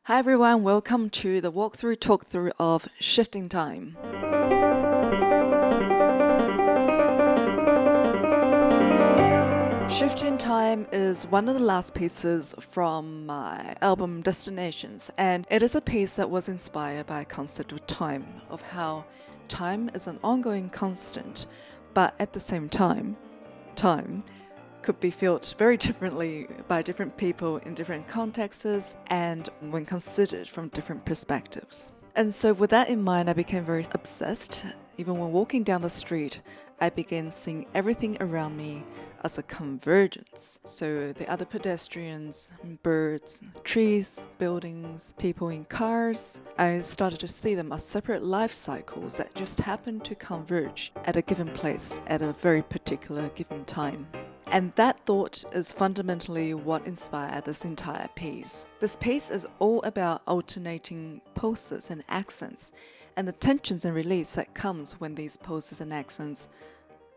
Hi everyone, welcome to the walkthrough talkthrough of Shifting Time. Shifting Time is one of the last pieces from my album Destinations, and it is a piece that was inspired by a concept of time, of how time is an ongoing constant, but at the same time could be felt very differently by different people in different contexts and when considered from different perspectives. And so with that in mind, I became very obsessed. Even when walking down the street, I began seeing everything around me as a convergence. So the other pedestrians, birds, trees, buildings, people in cars, I started to see them as separate life cycles that just happened to converge at a given place at a very particular given time. And that thought is fundamentally what inspired this entire piece. This piece is all about alternating pulses and accents, and the tensions and release that comes when these pulses and accents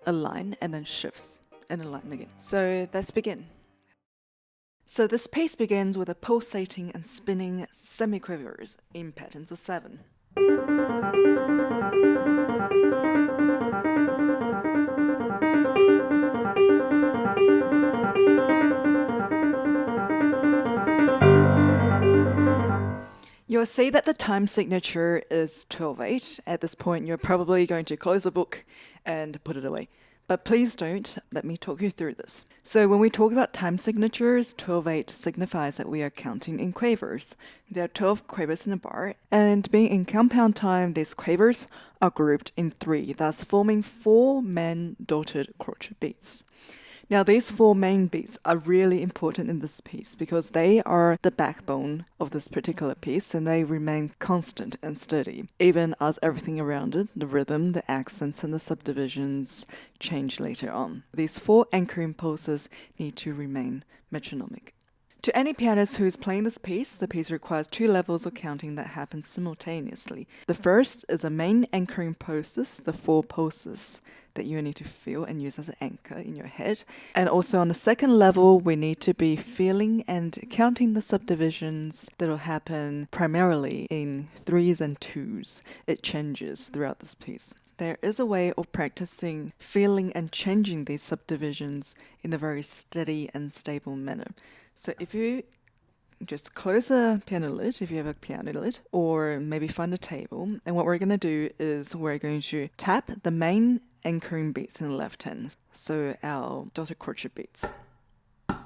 align and then shifts and align again. So let's begin. So this piece begins with a pulsating and spinning semiquavers in patterns of 7. You'll see that the time signature is 12/8. At this point, you're probably going to close the book and put it away. But please don't. Let me talk you through this. So when we talk about time signatures, 12/8 signifies that we are counting in quavers. There are 12 quavers in a bar, and being in compound time, these quavers are grouped in 3, thus forming 4 main dotted crochet beats. Now, these 4 main beats are really important in this piece because they are the backbone of this particular piece and they remain constant and steady, even as everything around it, the rhythm, the accents, and the subdivisions change later on. These 4 anchoring pulses need to remain metronomic. To any pianist who is playing this piece, the piece requires 2 levels of counting that happen simultaneously. The first is the main anchoring pulses, the 4 pulses that you need to feel and use as an anchor in your head. And also on the second level, we need to be feeling and counting the subdivisions that will happen primarily in 3s and 2s. It changes throughout this piece. There is a way of practicing feeling and changing these subdivisions in a very steady and stable manner. So if you just close a piano lid, if you have a piano lid, or maybe find a table, and what we're going to do is we're going to tap the main anchoring beats in the left hand, so our dotted crochet beats. And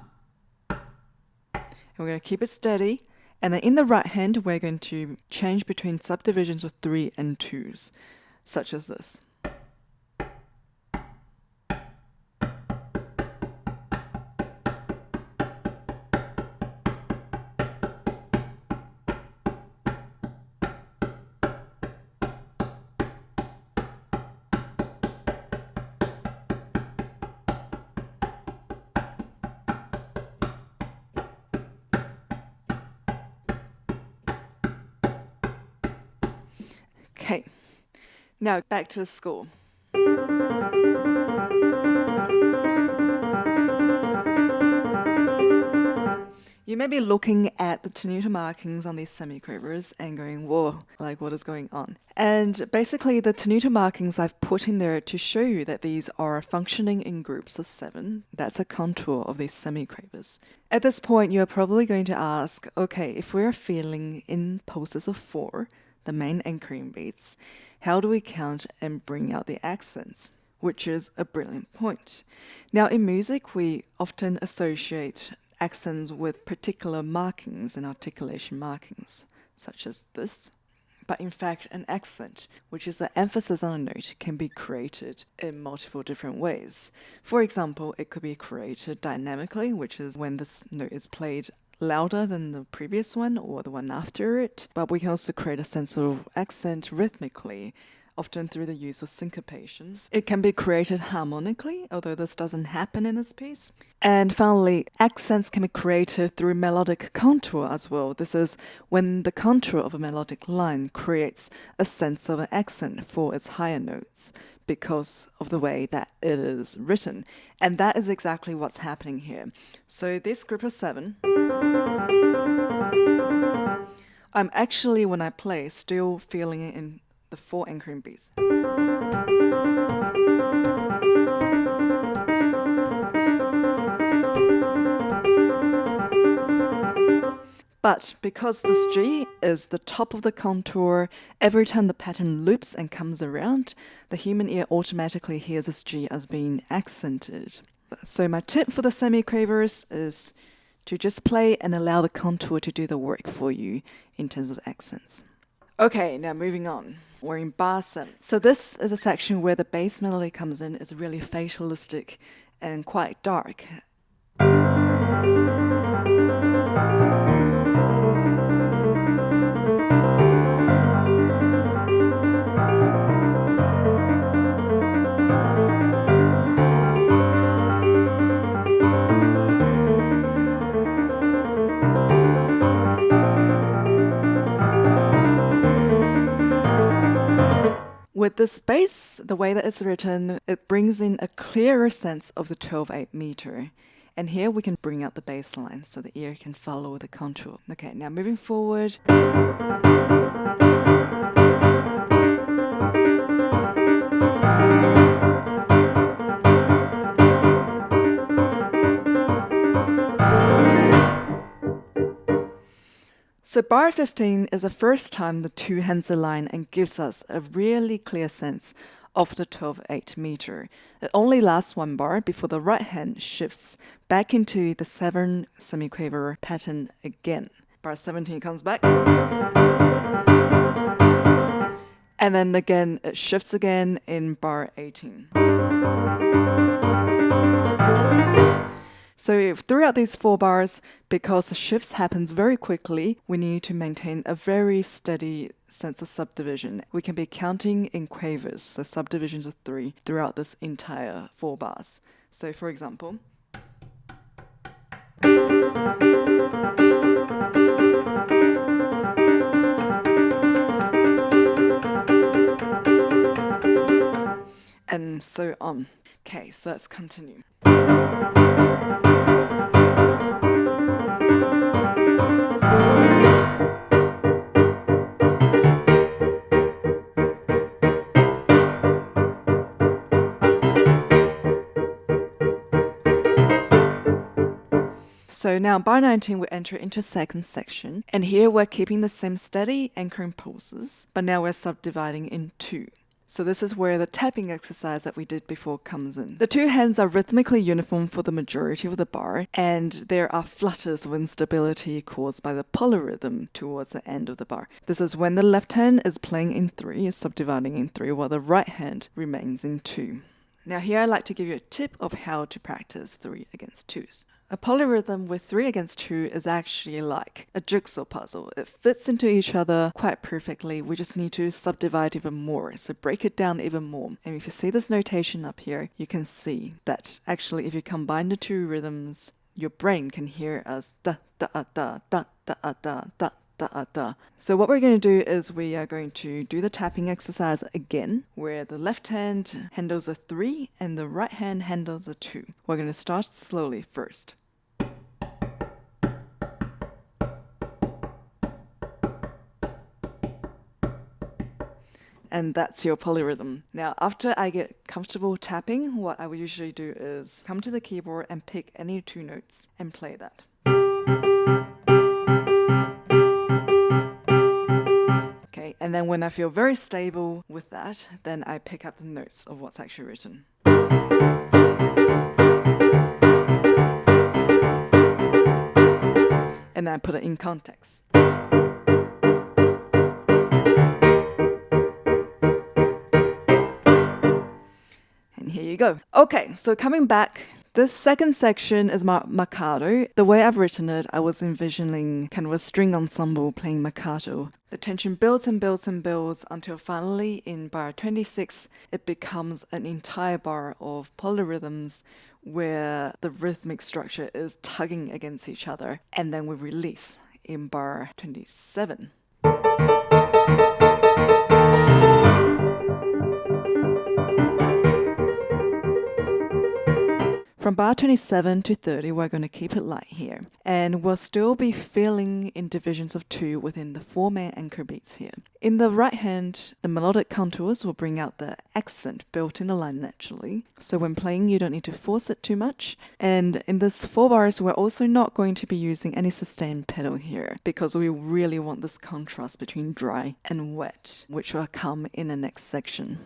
we're going to keep it steady, and then in the right hand, we're going to change between subdivisions of 3 and 2s, such as this. Okay, now back to the score. You may be looking at the tenuto markings on these semiquavers and going, whoa, like what is going on? And basically the tenuto markings I've put in there to show you that these are functioning in groups of 7. That's a contour of these semiquavers. At this point, you're probably going to ask, okay, if we're feeling in pulses of 4, the main anchoring beats, how do we count and bring out the accents? Which is a brilliant point. Now in music, we often associate accents with particular markings and articulation markings, such as this. But in fact, an accent, which is an emphasis on a note, can be created in multiple different ways. For example, it could be created dynamically, which is when this note is played louder than the previous one or the one after it. But we can also create a sense of accent rhythmically, often through the use of syncopations. It can be created harmonically, although this doesn't happen in this piece. And finally, accents can be created through melodic contour as well. This is when the contour of a melodic line creates a sense of an accent for its higher notes because of the way that it is written. And that is exactly what's happening here. So this group of 7 I'm actually, when I play, still feeling it in the 4 anchoring beats. But because this G is the top of the contour, every time the pattern loops and comes around, the human ear automatically hears this G as being accented. So my tip for the semiquavers is to just play and allow the contour to do the work for you in terms of accents. Okay, now moving on. We're in bar 7. So this is a section where the bass melody comes in, is really fatalistic and quite dark. With this bass, the way that it's written, it brings in a clearer sense of the 12/8 meter. And here we can bring out the bass line so the ear can follow the contour. Okay, now moving forward. So bar 15 is the first time the 2 hands align and gives us a really clear sense of the 12/8 meter. It only lasts 1 bar before the right hand shifts back into the 7 semiquaver pattern again. Bar 17 comes back. And then again, it shifts again in bar 18. So throughout these 4 bars, because the shifts happens very quickly, we need to maintain a very steady sense of subdivision. We can be counting in quavers, so subdivisions of 3, throughout this entire 4 bars. So for example, and so on. Okay, so let's continue. So now bar 19 we enter into second section, and here we're keeping the same steady anchoring pulses, but now we're subdividing in 2. So this is where the tapping exercise that we did before comes in. The 2 hands are rhythmically uniform for the majority of the bar, and there are flutters of instability caused by the polyrhythm towards the end of the bar. This is when the left hand is playing in 3, is subdividing in 3, while the right hand remains in 2. Now here I'd like to give you a tip of how to practice 3 against 2s. A polyrhythm with 3 against 2 is actually like a jigsaw puzzle. It fits into each other quite perfectly. We just need to subdivide even more, so break it down even more. And if you see this notation up here, you can see that actually if you combine the 2 rhythms, your brain can hear as da da da da da da da da. Da, da. So what we're going to do is we are going to do the tapping exercise again, where the left hand handles a 3 and the right hand handles a 2. We're going to start slowly first. And that's your polyrhythm. Now, after I get comfortable tapping, what I will usually do is come to the keyboard and pick any 2 notes and play that. Okay, and then when I feel very stable with that, then I pick up the notes of what's actually written. And then I put it in context. And here you go. Okay, so coming back, this second section is Marcato. The way I've written it, I was envisioning kind of a string ensemble playing Marcato. The tension builds and builds and builds until finally in bar 26, it becomes an entire bar of polyrhythms where the rhythmic structure is tugging against each other. And then we release in bar 27. From bar 27 to 30, we're going to keep it light here. And we'll still be filling in divisions of 2 within the 4 main anchor beats here. In the right hand, the melodic contours will bring out the accent built in the line naturally. So when playing, you don't need to force it too much. And in this 4 bars, we're also not going to be using any sustain pedal here because we really want this contrast between dry and wet, which will come in the next section.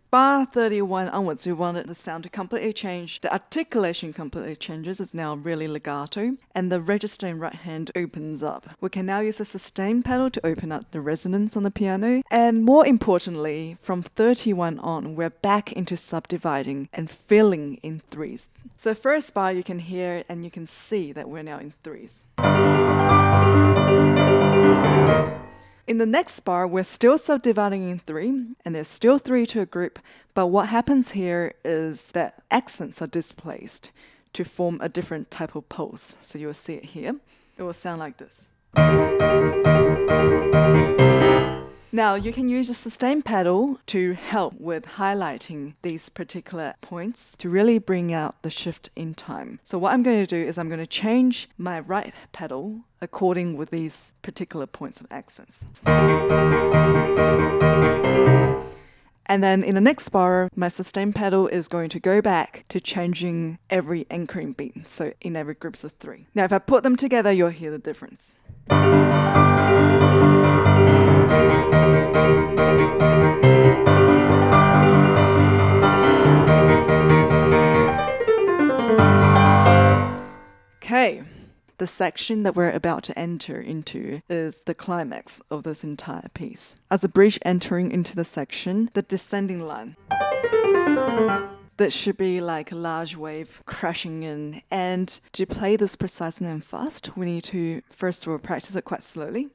Bar 31 onwards, we wanted the sound to completely change. The articulation completely changes. It's now really legato. And the register in right hand opens up. We can now use the sustain pedal to open up the resonance on the piano. And more importantly, from 31 on, we're back into subdividing and filling in 3s. So first bar, you can hear and you can see that we're now in 3s. In the next bar, we're still subdividing in 3, and there's still 3 to a group, but what happens here is that accents are displaced to form a different type of pulse. So you'll see it here. It will sound like this. Now, you can use the sustain pedal to help with highlighting these particular points to really bring out the shift in time. So what I'm going to do is I'm going to change my right pedal according with these particular points of accents. And then in the next bar, my sustain pedal is going to go back to changing every anchoring beat, so in every groups of 3. Now, if I put them together, you'll hear the difference. Okay, the section that we're about to enter into is the climax of this entire piece. As a bridge entering into the section, the descending line. That should be like a large wave crashing in. And to play this precise and fast, we need to first of all practice it quite slowly.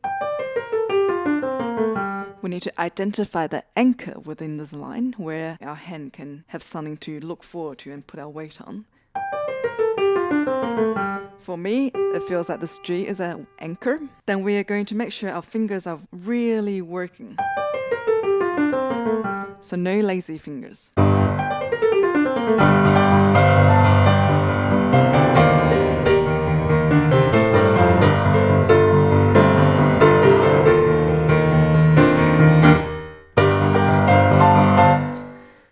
We need to identify the anchor within this line where our hand can have something to look forward to and put our weight on. For me, it feels like this G is an anchor. Then we are going to make sure our fingers are really working. So no lazy fingers.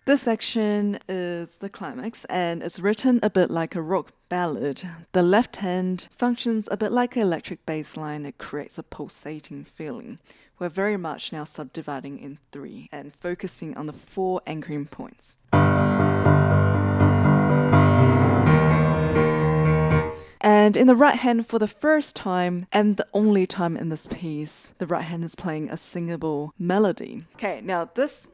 This section is the climax, and it's written a bit like a rock ballad. The left hand functions a bit like an electric bass line. It creates a pulsating feeling. We're very much now subdividing in 3 and focusing on the 4 anchoring points. And in the right hand, for the first time and the only time in this piece, the right hand is playing a singable melody. Okay, now this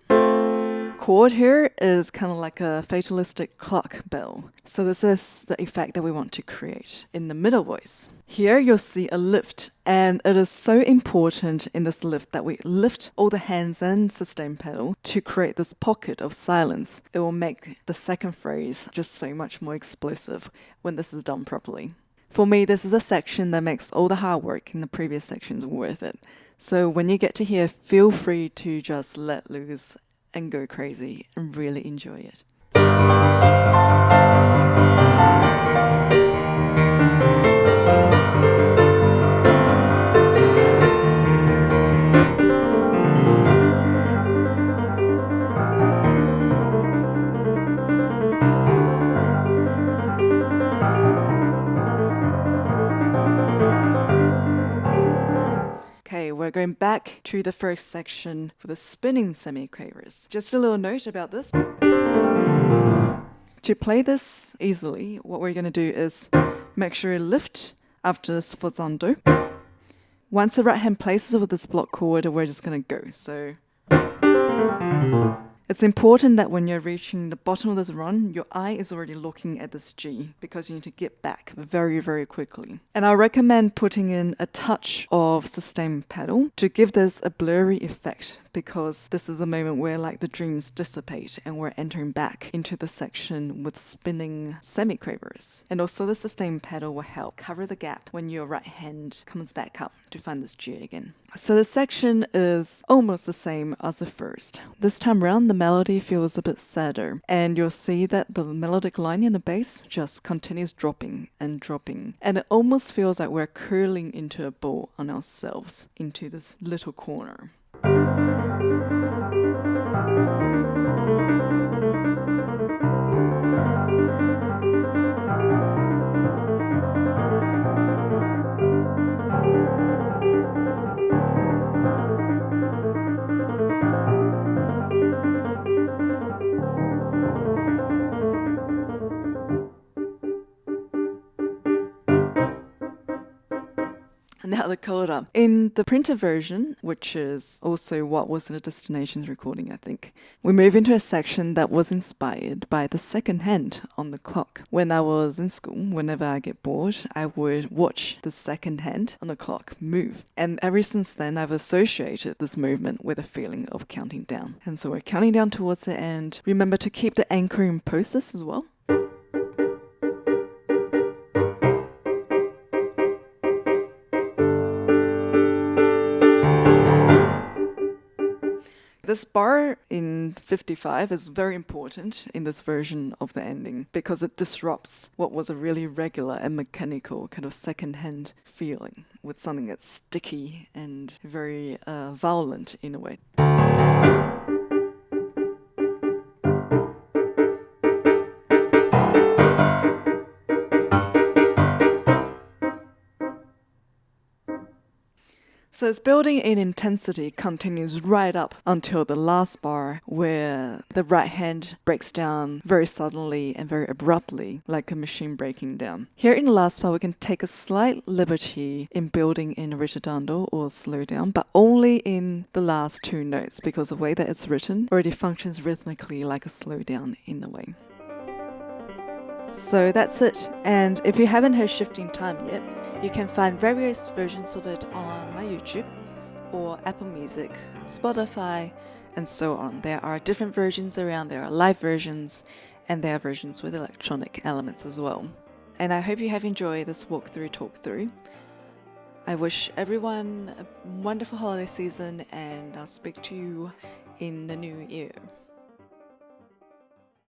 chord here is kind of like a fatalistic clock bell. So this is the effect that we want to create in the middle voice. Here you'll see a lift, and it is so important in this lift that we lift all the hands and sustain pedal to create this pocket of silence. It will make the second phrase just so much more explosive when this is done properly. For me, this is a section that makes all the hard work in the previous sections worth it. So when you get to here, feel free to just let loose and go crazy and really enjoy it. We're going back to the first section for the spinning semiquavers. Just a little note about this. To play this easily, what we're going to do is make sure you lift after this sforzando. Once the right hand places with this block chord, we're just going to go. So, It's important that when you're reaching the bottom of this run, your eye is already looking at this G because you need to get back very, very quickly. And I recommend putting in a touch of sustained pedal to give this a blurry effect, because this is a moment where like the dreams dissipate and we're entering back into the section with spinning semiquavers. And also the sustained pedal will help cover the gap when your right hand comes back up to find this G again. So the section is almost the same as the first. This time around, the melody feels a bit sadder, and you'll see that the melodic line in the bass just continues dropping and dropping. And it almost feels like we're curling into a ball on ourselves, into this little corner. Now the coda. In the printed version, which is also what was in the Destinations recording, I think, we move into a section that was inspired by the second hand on the clock. When I was in school, whenever I get bored, I would watch the second hand on the clock move. And ever since then, I've associated this movement with a feeling of counting down. And so we're counting down towards the end. Remember to keep the anchoring process as well. This bar in 55 is very important in this version of the ending because it disrupts what was a really regular and mechanical kind of second-hand feeling with something that's sticky and very violent in a way. So its building in intensity continues right up until the last bar, where the right hand breaks down very suddenly and very abruptly, like a machine breaking down. Here in the last bar, we can take a slight liberty in building in ritardando or slowdown, but only in the last two notes, because the way that it's written already functions rhythmically like a slowdown in a way. So that's it, and if you haven't heard Shifting Time yet, you can find various versions of it on my YouTube or Apple Music, Spotify, and so on. There are different versions around, there are live versions, and there are versions with electronic elements as well. And I hope you have enjoyed this walkthrough talk-through. I wish everyone a wonderful holiday season, and I'll speak to you in the new year.